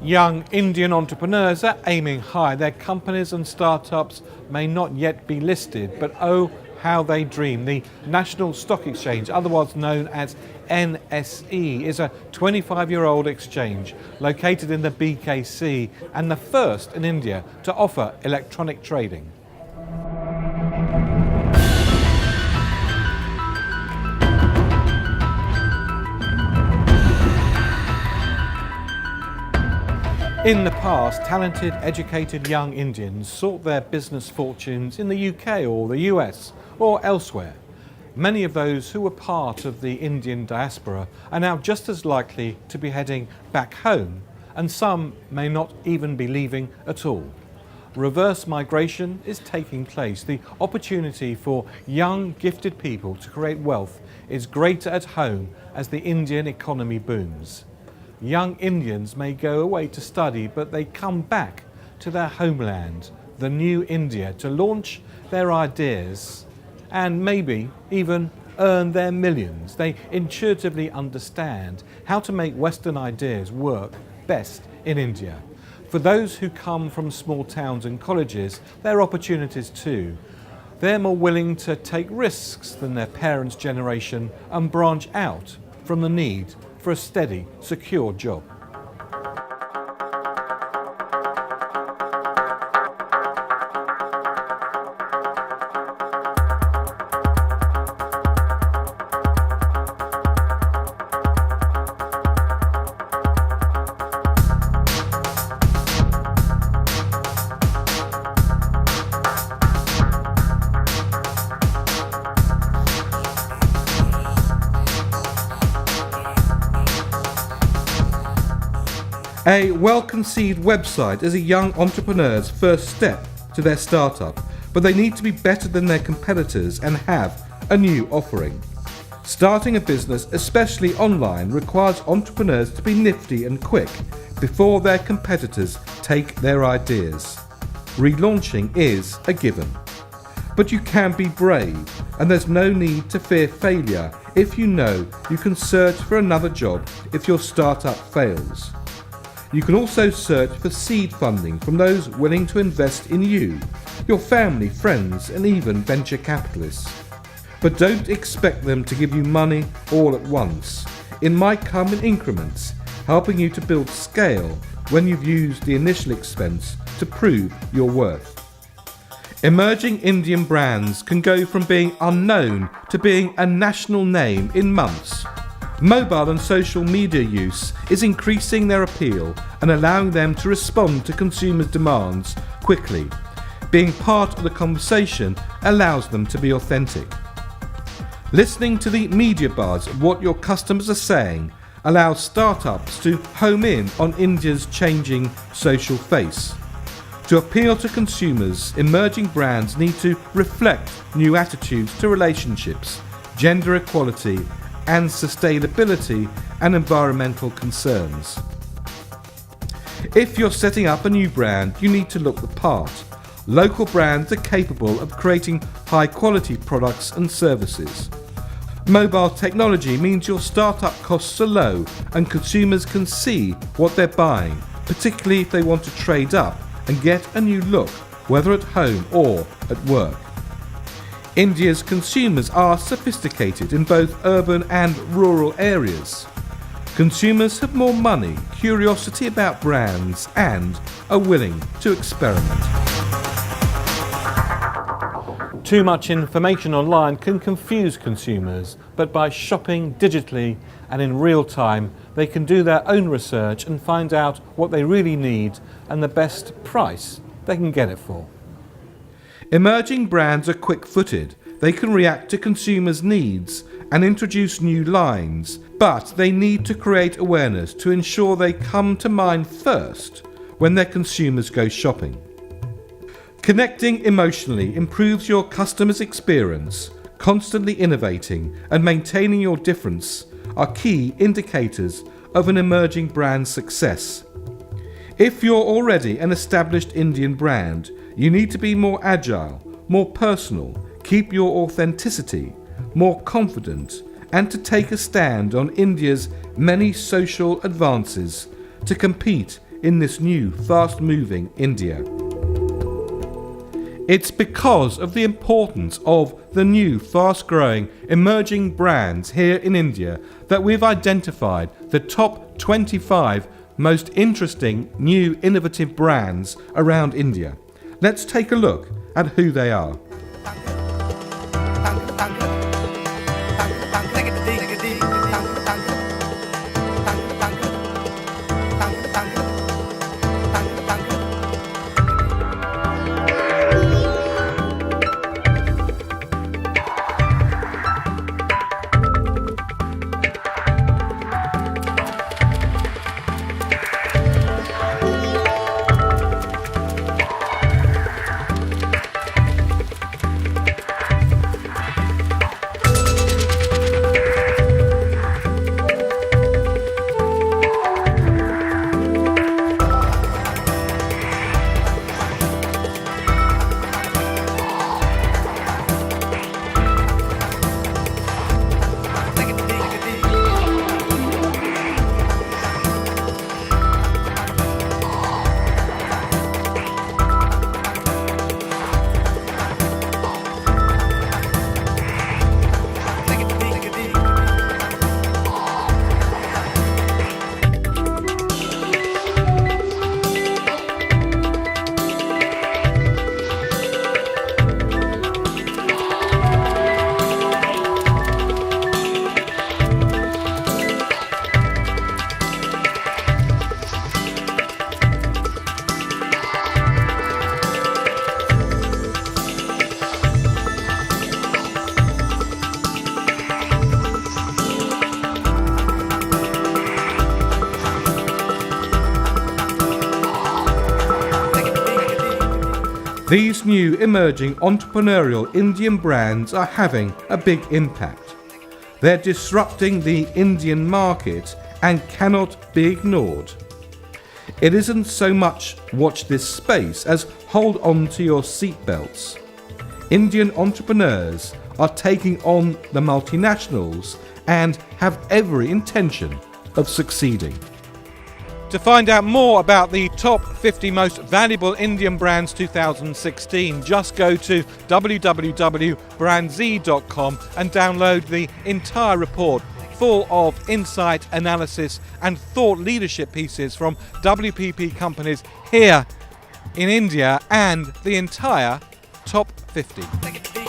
Young Indian entrepreneurs are aiming high. Their companies and startups may not yet be listed, but oh, how they dream. The National Stock Exchange, otherwise known as NSE, is a 25-year-old exchange located in the BKC and the first in India to offer electronic trading. In the past, talented, educated young Indians sought their business fortunes in the UK or the US or elsewhere. Many of those who were part of the Indian diaspora are now just as likely to be heading back home, and some may not even be leaving at all. Reverse migration is taking place. The opportunity for young, gifted people to create wealth is greater at home as the Indian economy booms. Young Indians may go away to study, but they come back to their homeland, the new India, to launch their ideas and maybe even earn their millions. They intuitively understand how to make Western ideas work best in India. For those who come from small towns and colleges, there are opportunities too. They're more willing to take risks than their parents' generation and branch out from the need for a steady, secure job. A well-conceived website is a young entrepreneur's first step to their startup, but they need to be better than their competitors and have a new offering. Starting a business, especially online, requires entrepreneurs to be nifty and quick before their competitors take their ideas. Relaunching is a given. But you can be brave, and there's no need to fear failure if you know you can search for another job if your startup fails. You can also search for seed funding from those willing to invest in you, your family, friends, and even venture capitalists. But don't expect them to give you money all at once. It might come in increments, helping you to build scale when you've used the initial expense to prove your worth. Emerging Indian brands can go from being unknown to being a national name in months. Mobile and social media use is increasing their appeal and allowing them to respond to consumers' demands quickly. Being part of the conversation allows them to be authentic. Listening to the media buzz of what your customers are saying allows startups to home in on India's changing social face. To appeal to consumers, emerging brands need to reflect new attitudes to relationships, gender equality, and sustainability and environmental concerns. If you're setting up a new brand, you need to look the part. Local brands are capable of creating high-quality products and services. Mobile technology means your startup costs are low and consumers can see what they're buying, particularly if they want to trade up and get a new look, whether at home or at work. India's consumers are sophisticated in both urban and rural areas. Consumers have more money, curiosity about brands, and are willing to experiment. Too much information online can confuse consumers, but by shopping digitally and in real time, they can do their own research and find out what they really need and the best price they can get it for. Emerging brands are quick-footed. They can react to consumers' needs and introduce new lines, but they need to create awareness to ensure they come to mind first when their consumers go shopping. Connecting emotionally improves your customer's experience. Constantly innovating and maintaining your difference are key indicators of an emerging brand's success. If you're already an established Indian brand, you need to be more agile, more personal, keep your authenticity, more confident, and to take a stand on India's many social advances to compete in this new, fast-moving India? It's because of the importance of the new, fast-growing, emerging brands here in India that we've identified the top 25 most interesting, new, innovative brands around India. Let's take a look at who they are. These new emerging entrepreneurial Indian brands are having a big impact. They're disrupting the Indian market and cannot be ignored. It isn't so much watch this space as hold on to your seatbelts. Indian entrepreneurs are taking on the multinationals and have every intention of succeeding. To find out more about the top 50 most valuable Indian brands 2016, just go to www.BrandZ.com and download the entire report full of insight, analysis and thought leadership pieces from WPP companies here in India and the entire top 50.